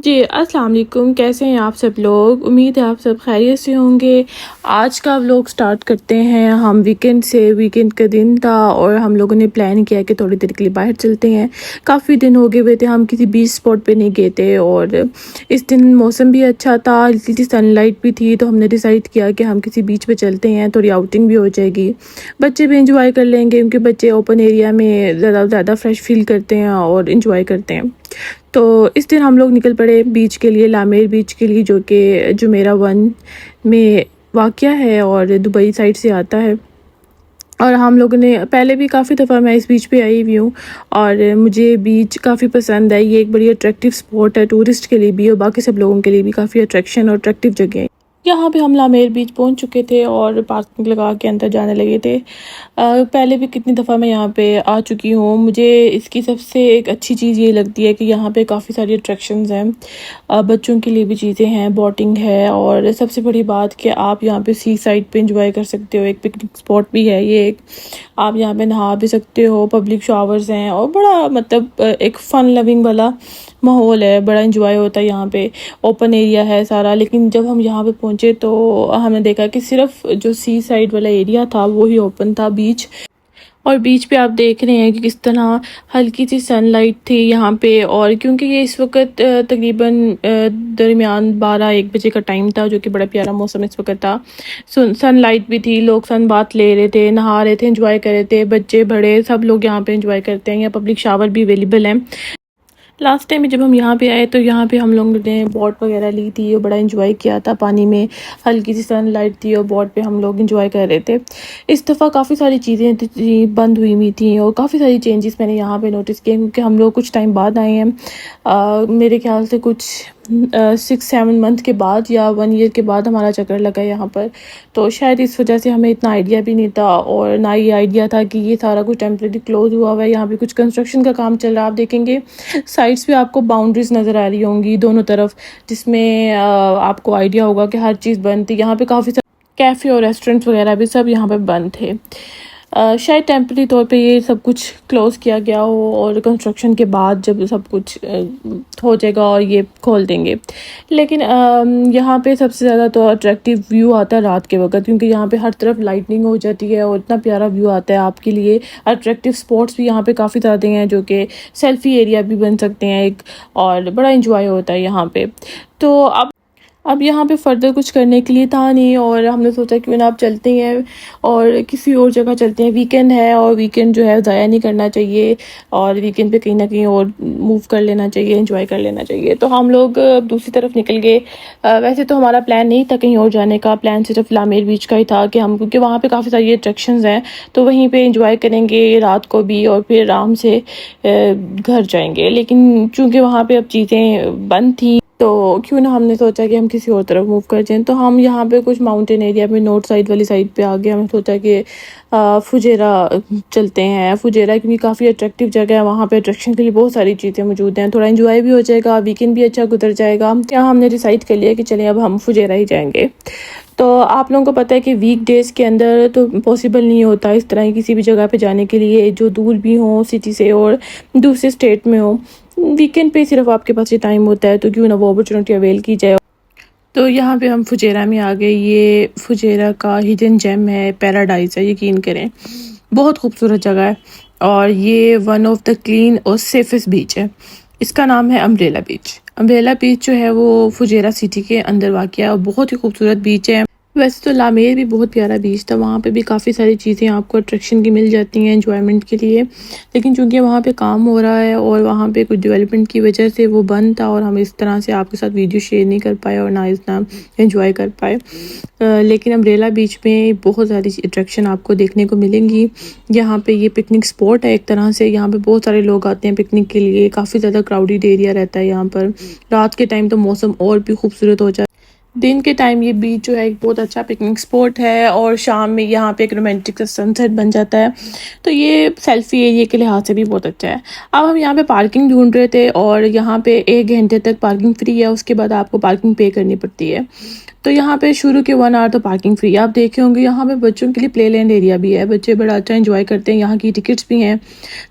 जी, अस्सलाम वालेकुम। कैसे हैं आप सब लोग? उम्मीद है आप सब खैरियत से होंगे। आज का व्लॉग स्टार्ट करते हैं हम वीकेंड से। वीकेंड का दिन था और हम लोगों ने प्लान किया कि थोड़ी देर के लिए बाहर चलते हैं। काफ़ी दिन हो गए हुए थे, हम किसी बीच स्पॉट पे नहीं गए थे और इस दिन मौसम भी अच्छा था, हल्की सी सनलाइट भी थी, तो हमने डिसाइड किया कि हम किसी बीच पे चलते हैं, थोड़ी आउटिंग भी हो जाएगी, बच्चे भी इंजॉय कर लेंगे क्योंकि बच्चे ओपन एरिया में ज़्यादा फ्रेश फील करते हैं और इंजॉय करते हैं। तो इस दिन हम लोग निकल पड़े बीच के लिए, लामेर बीच के लिए, जो कि जुमेरा 1 में वाक़या है और दुबई साइड से आता है। और हम लोगों ने पहले भी काफ़ी दफ़ा मैं इस बीच पे आई हुई हूँ और मुझे बीच काफ़ी पसंद है। ये एक बड़ी अट्रैक्टिव स्पॉट है टूरिस्ट के लिए भी और बाकी सब लोगों के लिए भी काफ़ी अट्रैक्शन और अट्रैक्टिव जगह है। यहाँ पे हम लामेर बीच पहुँच चुके थे और पार्किंग लगा के अंदर जाने लगे थे। पहले भी कितनी दफ़ा मैं यहाँ पे आ चुकी हूँ। मुझे इसकी सबसे एक अच्छी चीज़ ये लगती है कि यहाँ पे काफ़ी सारी अट्रैक्शंस हैं, बच्चों के लिए भी चीज़ें हैं, बोटिंग है और सबसे बड़ी बात कि आप यहाँ पे सी साइड पे इंजॉय कर सकते हो। एक पिकनिक स्पॉट भी है ये एक, आप यहाँ पे नहा भी सकते हो, पब्लिक शावर्स हैं और बड़ा मतलब एक फ़न लविंग वाला माहौल है, बड़ा इंजॉय होता है यहाँ पे। ओपन एरिया है सारा, लेकिन जब हम यहाँ पे पहुँचे तो हमने देखा कि सिर्फ जो सी साइड वाला एरिया था वो ही ओपन था, बीच। और बीच पे आप देख रहे हैं कि किस तरह हल्की सी सनलाइट थी यहाँ पे। और क्योंकि ये इस वक्त तकरीबन दरमियान 12-1 बजे का टाइम था, जो कि बड़ा प्यारा मौसम इस वक्त था। सनलाइट भी थी, लोग सन बात ले रहे थे, नहा रहे थे, एंजॉय कर रहे थे, बच्चे बड़े सब लोग यहाँ पे एंजॉय करते हैं। यहाँ पब्लिक शावर भी अवेलेबल है। लास्ट टाइम जब हम यहाँ पे आए तो यहाँ पे हम लोगों ने बोट वगैरह ली थी और बड़ा इंजॉय किया था। पानी में हल्की सी सनलाइट थी और बोट पे हम लोग इंजॉय कर रहे थे। इस दफ़ा काफ़ी सारी चीज़ें बंद हुई थी और काफ़ी सारी चेंजेस मैंने यहाँ पे नोटिस किए क्योंकि हम लोग कुछ टाइम बाद आए हैं। मेरे ख्याल से कुछ 6-7 मंथ के बाद या 1 ईयर के बाद हमारा चक्कर लगा यहाँ पर, तो शायद इस वजह से हमें इतना आइडिया भी नहीं था और ना ये आइडिया था कि ये सारा कुछ टेम्परेरी क्लोज हुआ हुआ है। यहाँ पे कुछ कंस्ट्रक्शन का काम चल रहा है। आप देखेंगे साइड्स पे आपको बाउंड्रीज नज़र आ रही होंगी दोनों तरफ, जिसमें आपको आइडिया होगा कि हर चीज़ बंद थी। यहाँ पे काफ़ी सारे कैफ़े और रेस्टोरेंट्स वगैरह भी सब यहाँ पे बंद थे। शायद टेम्परेरी तौर पे ये सब कुछ क्लोज़ किया गया हो और कंस्ट्रक्शन के बाद जब सब कुछ हो जाएगा और ये खोल देंगे। लेकिन यहाँ पे सबसे ज़्यादा तो अट्रैक्टिव व्यू आता है रात के वक्त, क्योंकि यहाँ पे हर तरफ लाइटनिंग हो जाती है और इतना प्यारा व्यू आता है आपके लिए। अट्रैक्टिव स्पॉट्स भी यहाँ पे काफ़ी ज़्यादा हैं, जो कि सेल्फ़ी एरिया भी बन सकते हैं एक, और बड़ा इंजॉय होता है यहाँ पे। तो अब यहाँ पे फ़र्दर कुछ करने के लिए था नहीं और हमने सोचा क्यों ना आप चलते हैं और किसी और जगह चलते हैं। वीकेंड है और वीकेंड जो है ज़ाया नहीं करना चाहिए और वीकेंड पे कहीं ना कहीं और मूव कर लेना चाहिए, एंजॉय कर लेना चाहिए। तो हम लोग दूसरी तरफ निकल गए। वैसे तो हमारा प्लान नहीं था कहीं और जाने का, प्लान सिर्फ लामेर बीच का ही था कि हम, क्योंकि वहाँ पर काफ़ी सारी अट्रैक्शंस हैं, तो वहीं पर इंजॉय करेंगे रात को भी और फिर आराम से घर जाएंगे। लेकिन चूँकि वहाँ पर अब चीज़ें बंद थी तो क्यों ना हमने सोचा कि हम किसी और तरफ मूव कर जाएं। तो हम यहाँ पे कुछ माउंटेन एरिया में नॉर्थ साइड वाली साइड पे आ गए। हमने सोचा कि फुजेरा चलते हैं। फुजेरा क्योंकि काफ़ी अट्रैक्टिव जगह है, वहाँ पे अट्रैक्शन के लिए बहुत सारी चीज़ें मौजूद हैं, थोड़ा एंजॉय भी हो जाएगा, वीकेंड भी अच्छा गुजर जाएगा। यहाँ हमने डिसाइड कर लिया कि चलें अब हम फुजेरा ही जाएंगे। तो आप लोगों को पता है कि वीक डेज़ के अंदर तो पॉसिबल नहीं होता इस तरह की किसी भी जगह पे जाने के लिए जो दूर भी हो सिटी से और दूसरे स्टेट में हो। वीकेंड पे सिर्फ आपके पास ये टाइम होता है, तो क्यों ना वो अपॉर्चुनिटी अवेल की जाए। तो यहाँ पे हम फुजेरा में आ गए। ये फुजेरा का हिडन जेम है, पैराडाइज है, यकीन करें, बहुत खूबसूरत जगह है और ये वन ऑफ द क्लीन और सेफेस्ट बीच है। इसका नाम है अम्ब्रेला बीच। अम्ब्रेला बीच जो है वो फुजेरा सिटी के अंदर वाक़या है और बहुत ही खूबसूरत बीच है। वैसे तो लामेर भी बहुत प्यारा बीच था, वहाँ पे भी काफ़ी सारी चीज़ें आपको अट्रैक्शन की मिल जाती हैं एंजॉयमेंट के लिए, लेकिन चूंकि वहाँ पे काम हो रहा है और वहाँ पे कुछ डेवलपमेंट की वजह से वो बंद था और हम इस तरह से आपके साथ वीडियो शेयर नहीं कर पाए और ना इतना एंजॉय कर पाए। लेकिन अम्ब्रेला बीच में बहुत सारी अट्रैक्शन आपको देखने को मिलेंगी। यहाँ पे ये पिकनिक स्पॉट है एक तरह से, यहाँ पे बहुत सारे लोग आते हैं पिकनिक के लिए, काफ़ी ज़्यादा क्राउडेड एरिया रहता है यहाँ पर। रात के टाइम तो मौसम और भी खूबसूरत हो जाता है। दिन के टाइम ये बीच जो है एक बहुत अच्छा पिकनिक स्पॉट है और शाम में यहाँ पे एक रोमांटिक सनसेट बन जाता है, तो ये सेल्फी एरिया के लिहाज से भी बहुत अच्छा है। अब हम यहाँ पे पार्किंग ढूंढ रहे थे और यहाँ पे 1 घंटे तक पार्किंग फ्री है, उसके बाद आपको पार्किंग पे करनी पड़ती है। तो यहाँ पे शुरू के 1 आवर तो पार्किंग फ्री। आप देखे होंगे यहाँ पे बच्चों के लिए प्ले लैंड एरिया भी है, बच्चे बड़ा अच्छा एंजॉय करते हैं, यहाँ की टिकट्स भी हैं।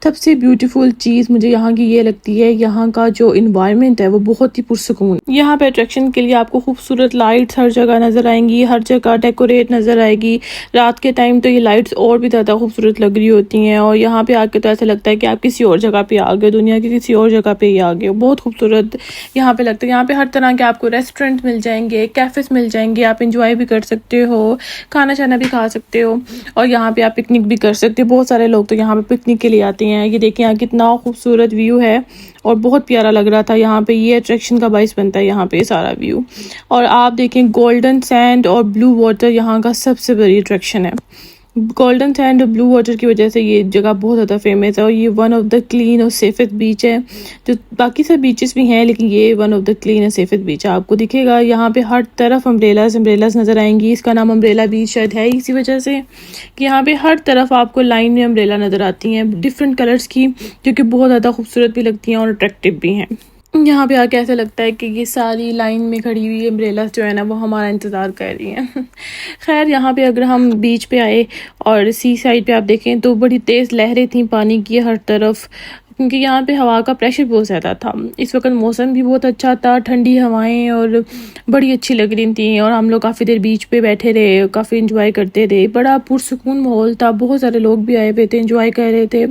सबसे ब्यूटीफुल चीज़ मुझे यहाँ की ये लगती है, यहाँ का जो इन्वायरमेंट है वो बहुत ही पुरसकून। यहाँ पे अट्रैक्शन के लिए आपको खूबसूरत लाइट्स हर जगह नज़र आएंगी, हर जगह डेकोरेट नज़र आएगी। रात के टाइम तो ये लाइट्स और भी ज़्यादा खूबसूरत लग रही होती हैं, और यहाँ पे आके तो ऐसा लगता है कि आप किसी और जगह पे आ गए, दुनिया की किसी और जगह पे ही आ गए। बहुत खूबसूरत यहाँ पे लगता है। यहाँ पे हर तरह के आपको रेस्टोरेंट मिल जाएंगे, कैफ़ेस मिल जाएंगे, आप इंजॉय भी कर सकते हो, खाना शाना भी खा सकते हो, और यहाँ पे आप पिकनिक भी कर सकते हो। बहुत सारे लोग तो यहाँ पे पिकनिक के लिए आते हैं। ये देखिए यहाँ कितना खूबसूरत व्यू है और बहुत प्यारा लग रहा था। यहाँ पे ये अट्रैक्शन का बाइस बनता है यहाँ पे सारा व्यू। और आप देखें गोल्डन सैंड और ब्लू वाटर यहाँ का सबसे बड़ी अट्रैक्शन है। गोल्डन सैंड और ब्लू वाटर की वजह से ये जगह बहुत ज़्यादा फेमस है, और ये वन ऑफ द क्लीन और सेफेस्ट बीच है। जो बाकी सब बीचेस भी हैं, लेकिन ये वन ऑफ द क्लीन और सेफेस्ट बीच है। आपको दिखेगा यहाँ पे हर तरफ अम्ब्रेलाज नज़र आएंगी। इसका नाम अम्ब्रेला बीच शायद है इसी वजह से कि यहाँ पे हर तरफ आपको लाइन में अम्ब्रेला नज़र आती हैं डिफरेंट कलर्स की, जो कि बहुत ज़्यादा खूबसूरत भी लगती हैं और अट्रैक्टिव भी हैं। यहाँ पे आके ऐसा लगता है कि ये सारी लाइन में खड़ी हुई अम्ब्रेलास जो है ना वो हमारा इंतज़ार कर रही हैं। खैर यहाँ पे अगर हम बीच पे आए और सी साइड पे आप देखें तो बड़ी तेज़ लहरें थी पानी की हर तरफ, क्योंकि यहाँ पे हवा का प्रेशर बहुत ज़्यादा था। इस वक्त मौसम भी बहुत अच्छा था, ठंडी हवाएं और बड़ी अच्छी लग रही थी, और हम लोग काफ़ी देर बीच पे बैठे रहे, काफ़ी इंजॉय करते रहे। बड़ा पुरसकून माहौल था, बहुत सारे लोग भी आए हुए थे, इंजॉय कर रहे थे।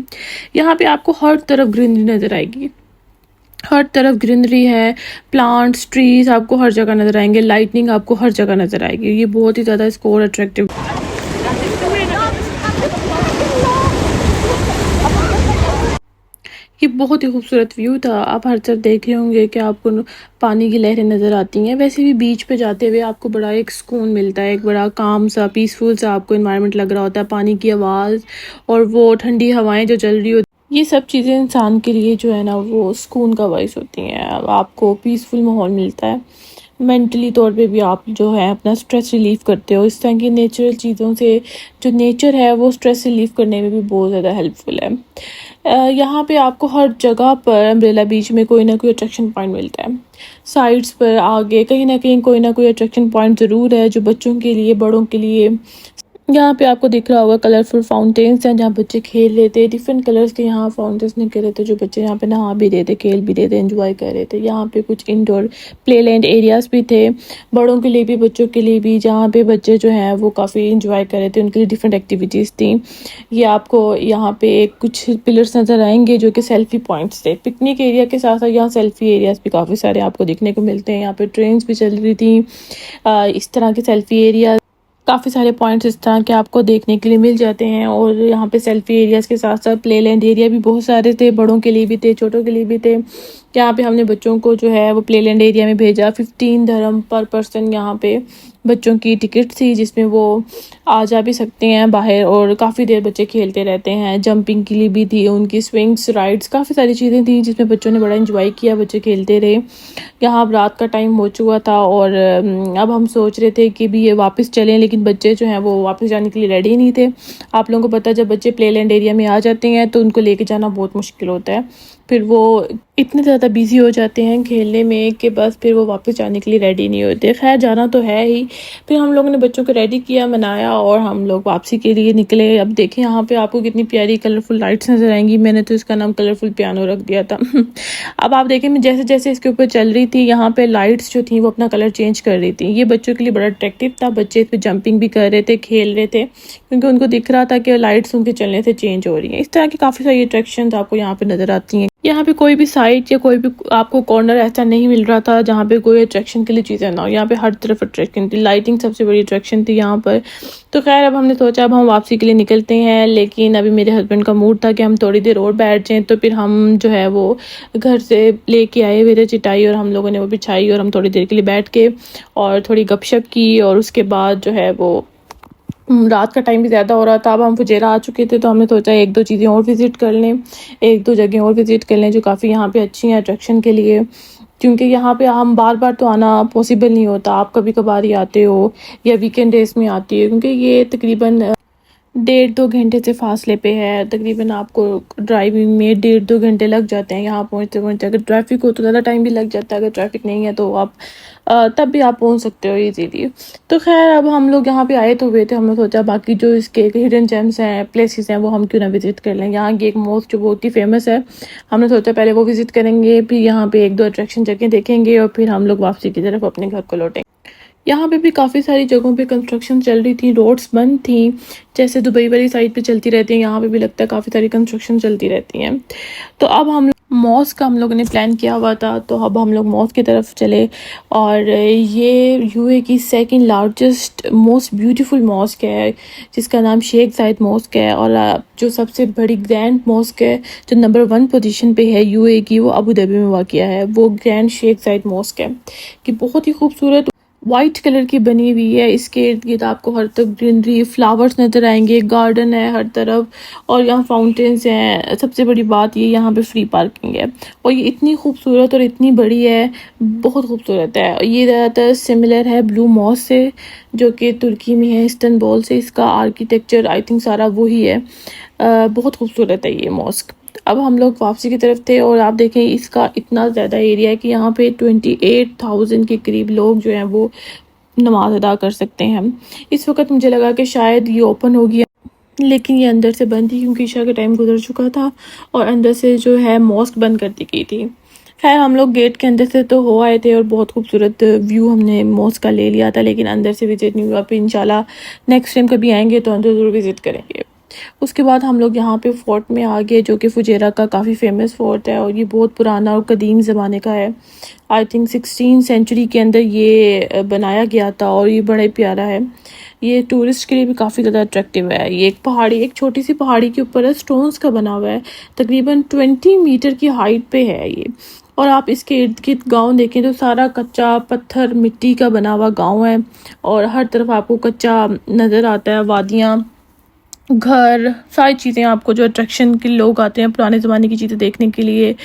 यहाँ पे आपको हर तरफ ग्रीनरी नज़र आएगी, हर तरफ ग्रीनरी है, प्लांट्स ट्रीज आपको हर जगह नज़र आएंगे, लाइटनिंग आपको हर जगह नज़र आएगी। ये बहुत ही ज़्यादा इसको और अट्रैक्टिव। ये बहुत ही खूबसूरत व्यू था। आप हर तरफ देख रहे होंगे कि आपको पानी की लहरें नज़र आती हैं। वैसे भी बीच पे जाते हुए आपको बड़ा एक सुकून मिलता है, एक बड़ा काम सा पीसफुल सा आपको इन्वायरमेंट लग रहा होता है। पानी की आवाज़ और वो ठंडी हवाएं जो चल रही होती, ये सब चीज़ें इंसान के लिए जो है ना वो सुकून का बाइस होती हैं। आपको पीसफुल माहौल मिलता है, मेंटली तौर पे भी आप जो है अपना स्ट्रेस रिलीफ़ करते हो। इस तरह की नेचुरल चीज़ों से जो नेचर है वो स्ट्रेस रिलीफ़ करने में भी बहुत ज़्यादा हेल्पफुल है। यहाँ पे आपको हर जगह पर अम्ब्रेला बीच में कोई ना कोई अट्रैक्शन पॉइंट मिलता है। साइड्स पर आगे कहीं ना कहीं कोई ना कोई अट्रैक्शन पॉइंट ज़रूर है, जो बच्चों के लिए, बड़ों के लिए। यहाँ पे आपको दिख रहा होगा कलरफुल फाउंटेन्स हैं जहाँ बच्चे खेल रहे थे। डिफरेंट कलर्स के यहाँ फाउंटेन्स निकल रहे थे, जो बच्चे यहाँ पे नहा भी रहे थे, खेल भी रहे थे, एंजॉय कर रहे थे। यहाँ पे कुछ इंडोर प्ले लैंड एरियाज भी थे, बड़ों के लिए भी बच्चों के लिए भी, जहाँ पे बच्चे जो हैं वो काफ़ी इंजॉय कर रहे थे, उनके लिए डिफरेंट एक्टिविटीज़ थी। ये आपको यहाँ पे कुछ पिलर्स नज़र आएंगे जो कि सेल्फी पॉइंट्स थे। पिकनिक एरिया के साथ साथ यहाँ सेल्फी एरियाज भी काफ़ी सारे आपको देखने को मिलते हैं। यहाँ पे ट्रेन्स भी चल रही थी, इस तरह के सेल्फी एरिया, काफ़ी सारे पॉइंट्स इस तरह के आपको देखने के लिए मिल जाते हैं। और यहाँ पे सेल्फी एरियाज़ के साथ साथ प्ले लैंड एरिया भी बहुत सारे थे, बड़ों के लिए भी थे, छोटों के लिए भी थे। यहाँ पे हमने बच्चों को जो है वो प्ले लैंड एरिया में भेजा। 15 dirham पर पर्सन यहाँ पे बच्चों की टिकट थी, जिसमें वो आ जा भी सकते हैं बाहर, और काफ़ी देर बच्चे खेलते रहते हैं। जंपिंग के लिए भी थी, उनकी स्विंग्स, राइड्स, काफ़ी सारी चीज़ें थी जिसमें बच्चों ने बड़ा इंजॉय किया, बच्चे खेलते रहे। यहाँ अब रात का टाइम हो चुका था, और अब हम सोच रहे थे कि भी ये वापस चलें, लेकिन बच्चे जो हैं वो वापस जाने के लिए रेडी नहीं थे। आप लोगों को पता है जब बच्चे प्ले लैंड एरिया में आ जाते हैं तो उनको लेके जाना बहुत मुश्किल होता है, फिर वो इतने ज़्यादा बिजी हो जाते हैं खेलने में कि बस फिर वो वापस जाने के लिए रेडी नहीं होते। खैर जाना तो है ही। फिर हम लोगों ने बच्चों को रेडी किया, मनाया, और हम लोग वापसी के लिए निकले। अब देखें यहाँ पे आपको कितनी प्यारी कलरफुल लाइट्स नज़र आएंगी। मैंने तो इसका नाम कलरफुल पियानो रख दिया था। अब आप देखें मैं जैसे जैसे इसके ऊपर चल रही थी, यहाँ पे लाइट्स जो थी वो अपना कलर चेंज कर रही थी। ये बच्चों के लिए बड़ा अट्रैक्टिव था, बच्चे इस पर जंपिंग भी कर रहे थे, खेल रहे थे, क्योंकि उनको दिख रहा था कि लाइट्स उनके चलने से चेंज हो रही हैं। इस तरह की काफ़ी सारी अट्रैक्शन आपको यहाँ पे नज़र आती हैं। यहाँ पे कोई भी साइट या कोई भी आपको कॉर्नर ऐसा नहीं मिल रहा था जहाँ पे कोई अट्रैक्शन के लिए चीज़ें ना हो। यहाँ पे हर तरफ अट्रैक्शन थी, लाइटिंग सबसे बड़ी अट्रैक्शन थी यहाँ पर। तो खैर अब हमने सोचा अब हम वापसी के लिए निकलते हैं, लेकिन अभी मेरे हस्बैंड का मूड था कि हम थोड़ी देर और बैठ जाएँ। तो फिर हम जो है वो घर से लेके आए हुए थे चिटाई, और हम लोगों ने वो बिछाई, और हम थोड़ी देर के लिए बैठ के और थोड़ी गपशप की, और उसके बाद जो है वो रात का टाइम भी ज़्यादा हो रहा था। अब हम फुजेरा आ चुके थे, तो हमने सोचा एक दो चीज़ें और विज़िट कर लें, एक दो जगह और विज़िट कर लें जो काफ़ी यहाँ पे अच्छी हैं अट्रैक्शन के लिए, क्योंकि यहाँ पे हम बार बार तो आना पॉसिबल नहीं होता। आप कभी कभार ही आते हो या वीकेंड डेज में आती है, क्योंकि ये तकरीबन 1.5-2 घंटे से फासले पे है। तकरीबन आपको ड्राइविंग में 1.5-2 घंटे लग जाते हैं यहाँ पहुँचते-पहुँचते। अगर ट्रैफ़िक हो तो ज़्यादा टाइम भी लग जाता है, अगर ट्रैफ़िक नहीं है तो आप तब भी आप पहुँच सकते हो ईज़िली। तो ख़ैर अब हम लोग यहाँ पे आए तो हुए थे, हमने सोचा बाकी जो इसके हिडन जेम्स हैं, प्लेसेस हैं, वो हम क्यों ना विज़िट कर लें। यहाँ की एक मॉस्क जो बहुत ही फ़ेमस है, हमने सोचा पहले वो विज़िट करेंगे, फिर यहाँ पे 1-2 अट्रैक्शन जगह देखेंगे और फिर हम लोग वापसी की तरफ अपने घर को लौटेंगे। यहाँ पे भी काफ़ी सारी जगहों पे कंस्ट्रक्शन चल रही थी, रोड्स बंद थी, जैसे दुबई वाली साइड पे चलती रहती हैं, यहाँ पे भी लगता है काफ़ी सारी कंस्ट्रक्शन चलती रहती हैं। तो अब मॉस्क का हम लोगों ने प्लान किया हुआ था, तो अब हम लोग मॉस्क की तरफ चले और ये यूए की second largest most beautiful mosque है, जिसका नाम शेख ज़ायद मॉस्क है। और जो सबसे बड़ी ग्रैंड मॉस्क है जो नंबर 1 पोजीशन पे है यूए की, वो अबू धाबी में वाक़िया है, वो ग्रैंड शेख ज़ायद मॉस्क है कि बहुत ही खूबसूरत वाइट कलर की बनी हुई है। इसके इर्द गिर्द आपको हर तरफ ग्रीनरी, फ्लावर्स नज़र आएंगे, गार्डन है हर तरफ और यहाँ फाउंटेन्स हैं। सबसे बड़ी बात ये यहाँ पे फ्री पार्किंग है और ये इतनी खूबसूरत और इतनी बड़ी है, बहुत खूबसूरत है। ये ज़्यादातर सिमिलर है ब्लू मॉस्क से, जो कि तुर्की में है, इस्तांबुल से। इसका आर्किटेक्चर आई थिंक सारा वही है। बहुत खूबसूरत है ये मॉस्क। अब हम लोग वापसी की तरफ थे और आप देखें इसका इतना ज़्यादा एरिया है कि यहाँ पे 28,000 के करीब लोग जो हैं वो नमाज अदा कर सकते हैं। इस वक्त मुझे लगा कि शायद ये ओपन हो गया, लेकिन ये अंदर से बंद थी क्योंकि ईशा का टाइम गुजर चुका था और अंदर से जो है मॉस्क बंद कर दी गई थी। खैर हम लोग गेट के अंदर से तो हो आए थे और बहुत खूबसूरत व्यू हमने मॉस्क का ले लिया था, लेकिन अंदर से विज़िट नहीं हुआ। फिर इंशाल्लाह नेक्स्ट टाइम कभी आएंगे तो अंदर ज़रूर विज़िट करेंगे। उसके बाद हम लोग यहाँ पे फ़ोर्ट में आ गए, जो कि फुजेरा का काफ़ी फेमस फ़ोर्ट है और ये बहुत पुराना और कदीम ज़माने का है। आई थिंक 16 सेंचुरी के अंदर ये बनाया गया था और ये बड़ा ही प्यारा है। ये टूरिस्ट के लिए भी काफ़ी ज़्यादा अट्रैक्टिव है। ये एक छोटी सी पहाड़ी के ऊपर है, स्टोन्स का बना हुआ है, तकरीबन 20 मीटर की हाइट पे है ये। और आप इसके इर्द गिर्द गाँव देखें तो सारा कच्चा पत्थर मिट्टी का बना हुआ गाँव है और हर तरफ आपको कच्चा नज़र आता है, वादियाँ, घर, सारी चीज़ें आपको जो अट्रैक्शन के लोग आते हैं पुराने ज़माने की चीज़ें देखने के लिए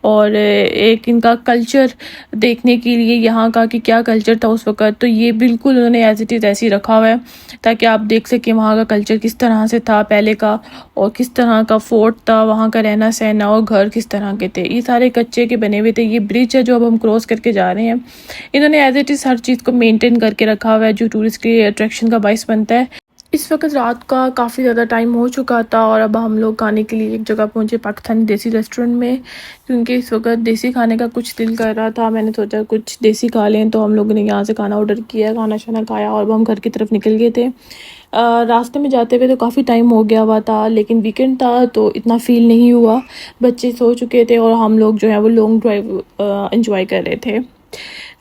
और एक इनका कल्चर देखने के लिए, यहाँ का कि क्या कल्चर था उस वक़्त। तो ये बिल्कुल उन्होंने एज़ इट इज़ ऐसे ही रखा हुआ है ताकि आप देख सकें वहाँ का कल्चर किस तरह से था पहले का और किस तरह का फोर्ट था, वहाँ का रहना सहना और घर किस तरह के थे। ये सारे कच्चे के बने हुए थे। ये ब्रिज है जो अब हम क्रॉस करके जा रहे हैं, इन्होंने एज़ इट इज़ हर चीज़ को मेनटेन करके रखा हुआ है जो टूरिस्ट के अट्रैक्शन का बाइस बनता है। इस वक्त रात का काफ़ी ज़्यादा टाइम हो चुका था और अब हम लोग खाने के लिए एक जगह पहुँचे, पाकिस्तानी देसी रेस्टोरेंट में, क्योंकि इस वक्त देसी खाने का कुछ दिल कर रहा था। मैंने सोचा कुछ देसी खा लें, तो हम लोगों ने यहाँ से खाना ऑर्डर किया, खाना शाना खाया और अब हम घर की तरफ निकल गए थे। रास्ते में जाते हुए तो काफ़ी टाइम हो गया हुआ था, लेकिन वीकेंड था तो इतना फ़ील नहीं हुआ। बच्चे सो चुके थे और हम लोग जो है वो लॉन्ग ड्राइव इंजॉय कर रहे थे।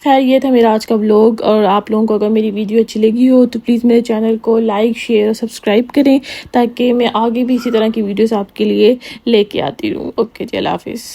खैर ये था मेरा आज का व्लॉग और आप लोगों को अगर मेरी वीडियो अच्छी लगी हो तो प्लीज़ मेरे चैनल को लाइक, शेयर और सब्सक्राइब करें ताकि मैं आगे भी इसी तरह की वीडियोस आपके लिए लेके आती रहूँ। ओके जी, अल्लाह हाफिज़।